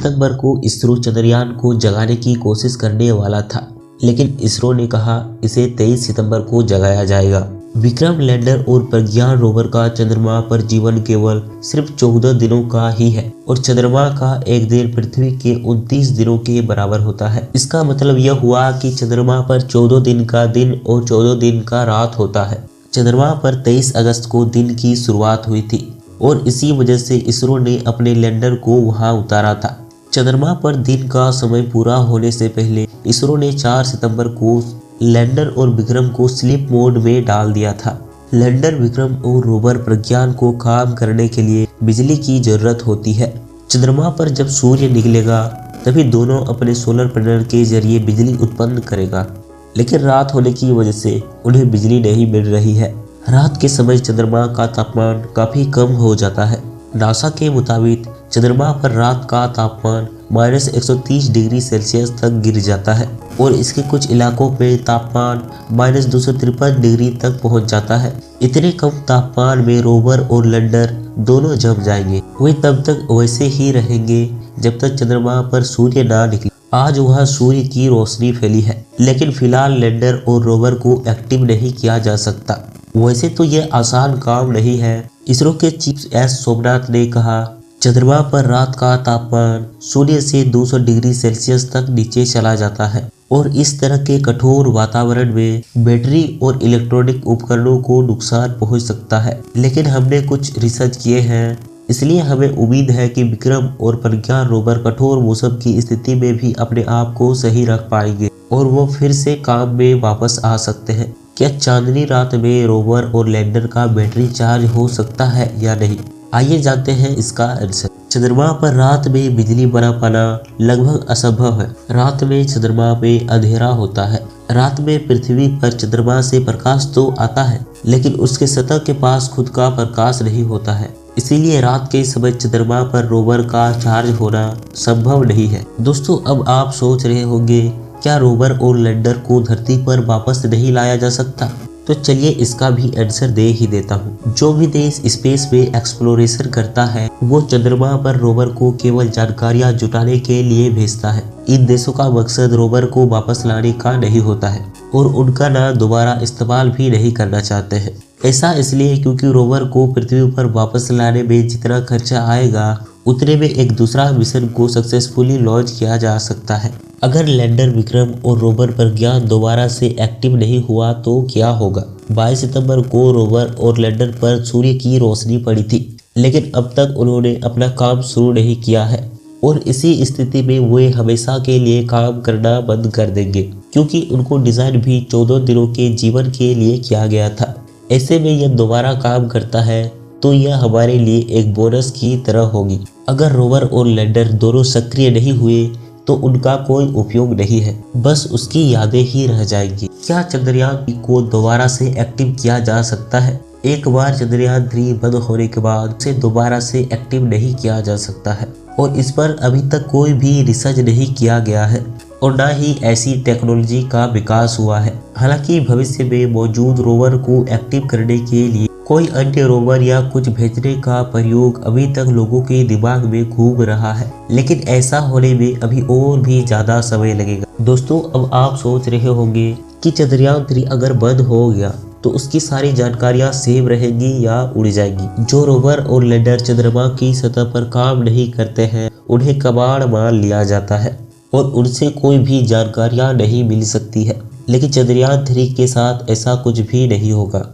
सितंबर को इसरो चंद्रयान को जगाने की कोशिश करने वाला था, लेकिन इसरो ने कहा इसे 23 सितंबर को जगाया जाएगा। विक्रम लैंडर और प्रज्ञान रोवर का चंद्रमा पर जीवन केवल सिर्फ 14 दिनों का ही है और चंद्रमा का एक दिन पृथ्वी के 29 दिनों के बराबर होता है। इसका मतलब यह हुआ कि चंद्रमा पर 14 दिन का दिन और 14 दिन का रात होता है। चंद्रमा पर 23 अगस्त को दिन की शुरुआत हुई थी और इसी वजह से इसरो ने अपने लैंडर को वहां उतारा था। चंद्रमा पर दिन का समय पूरा होने से पहले इसरो ने 4 सितंबर को लैंडर और विक्रम को स्लीप मोड में डाल दिया था। लैंडर, विक्रम और रोवर प्रज्ञान को काम करने के लिए बिजली की जरूरत होती है। चंद्रमा पर जब सूर्य निकलेगा तभी दोनों अपने सोलर पैनल के जरिए बिजली उत्पन्न करेगा, लेकिन रात होने की वजह से उन्हें बिजली नहीं मिल रही है। रात के समय चंद्रमा का तापमान काफी कम हो जाता है। नासा के मुताबिक चंद्रमा पर रात का तापमान -130 डिग्री सेल्सियस तक गिर जाता है और इसके कुछ इलाकों में तापमान -253 डिग्री तक पहुंच जाता है। इतने कम तापमान में रोवर और लैंडर दोनों जम जाएंगे। वे तब तक वैसे ही रहेंगे जब तक चंद्रमा पर सूर्य ना निकले। आज वहां सूर्य की रोशनी फैली है, लेकिन फिलहाल लैंडर और रोवर को एक्टिव नहीं किया जा सकता। वैसे तो यह आसान काम नहीं है। इसरो के चीफ एस सोमनाथ ने कहा, चंद्रमा पर रात का तापमान शून्य से 200 डिग्री सेल्सियस तक नीचे चला जाता है और इस तरह के कठोर वातावरण में बैटरी और इलेक्ट्रॉनिक उपकरणों को नुकसान पहुंच सकता है। लेकिन हमने कुछ रिसर्च किए हैं, इसलिए हमें उम्मीद है कि विक्रम और प्रज्ञान रोवर कठोर मौसम की स्थिति में भी अपने आप को सही रख पाएंगे और वो फिर से काम में वापस आ सकते हैं। क्या चांदनी रात में रोवर और लैंडर का बैटरी चार्ज हो सकता है या नहीं? आइए जानते हैं इसका आंसर। चंद्रमा पर रात में बिजली बना पाना लगभग असंभव है। रात में चंद्रमा में अंधेरा होता है। रात में पृथ्वी पर चंद्रमा से प्रकाश तो आता है, लेकिन उसके सतह के पास खुद का प्रकाश नहीं होता है। इसीलिए रात के समय चंद्रमा पर रोवर का चार्ज होना संभव नहीं है। दोस्तों, अब आप सोच रहे होंगे क्या रोवर और लैंडर को धरती पर वापस नहीं लाया जा सकता? तो चलिए इसका भी आंसर दे ही देता हूँ। जो भी देश स्पेस में एक्सप्लोरेशन करता है वो चंद्रमा पर रोवर को केवल जानकारियाँ जुटाने के लिए भेजता है। इन देशों का मकसद रोवर को वापस लाने का नहीं होता है और उनका नाम दोबारा इस्तेमाल भी नहीं करना चाहते हैं। ऐसा इसलिए क्योंकि रोवर को पृथ्वी पर वापस लाने में जितना खर्चा आएगा उतने में एक दूसरा मिशन को सक्सेसफुली लॉन्च किया जा सकता है। अगर लैंडर, विक्रम और रोवर प्रज्ञान दोबारा से एक्टिव नहीं हुआ तो क्या होगा? 22 सितंबर को रोवर और लैंडर पर सूर्य की रोशनी पड़ी थी, लेकिन अब तक उन्होंने अपना काम शुरू नहीं किया है और इसी स्थिति में वे हमेशा के लिए काम करना बंद कर देंगे, क्योंकि उनको डिजाइन भी 14 दिनों के जीवन के लिए किया गया था। ऐसे में यह दोबारा काम करता है तो यह हमारे लिए एक बोनस की तरह होगी। अगर रोवर और लैंडर दोनों सक्रिय नहीं हुए तो उनका कोई उपयोग नहीं है, बस उसकी यादें ही रह जाएंगी। क्या चंद्रयान को दोबारा से एक्टिव किया जा सकता है? एक बार चंद्रयान 3 बंद होने के बाद उसे दोबारा से एक्टिव नहीं किया जा सकता है और इस पर अभी तक कोई भी रिसर्च नहीं किया गया है और न ही ऐसी टेक्नोलॉजी का विकास हुआ है। हालांकि भविष्य में मौजूद रोवर को एक्टिव करने के लिए कोई अन्य रोवर या कुछ भेजने का प्रयोग अभी तक लोगों के दिमाग में घूम रहा है, लेकिन ऐसा होने में अभी और भी ज्यादा समय लगेगा। दोस्तों, अब आप सोच रहे होंगे कि चंद्रयान 3 अगर बंद हो गया तो उसकी सारी जानकारियां सेव रहेंगी या उड़ जाएंगी। जो रोवर और लैंडर चंद्रमा की सतह पर काम नहीं करते हैं उन्हें कबाड़ मान लिया जाता है और उनसे कोई भी जानकारियां नहीं मिल सकती है। लेकिन चंद्रयान 3 के साथ ऐसा कुछ भी नहीं होगा।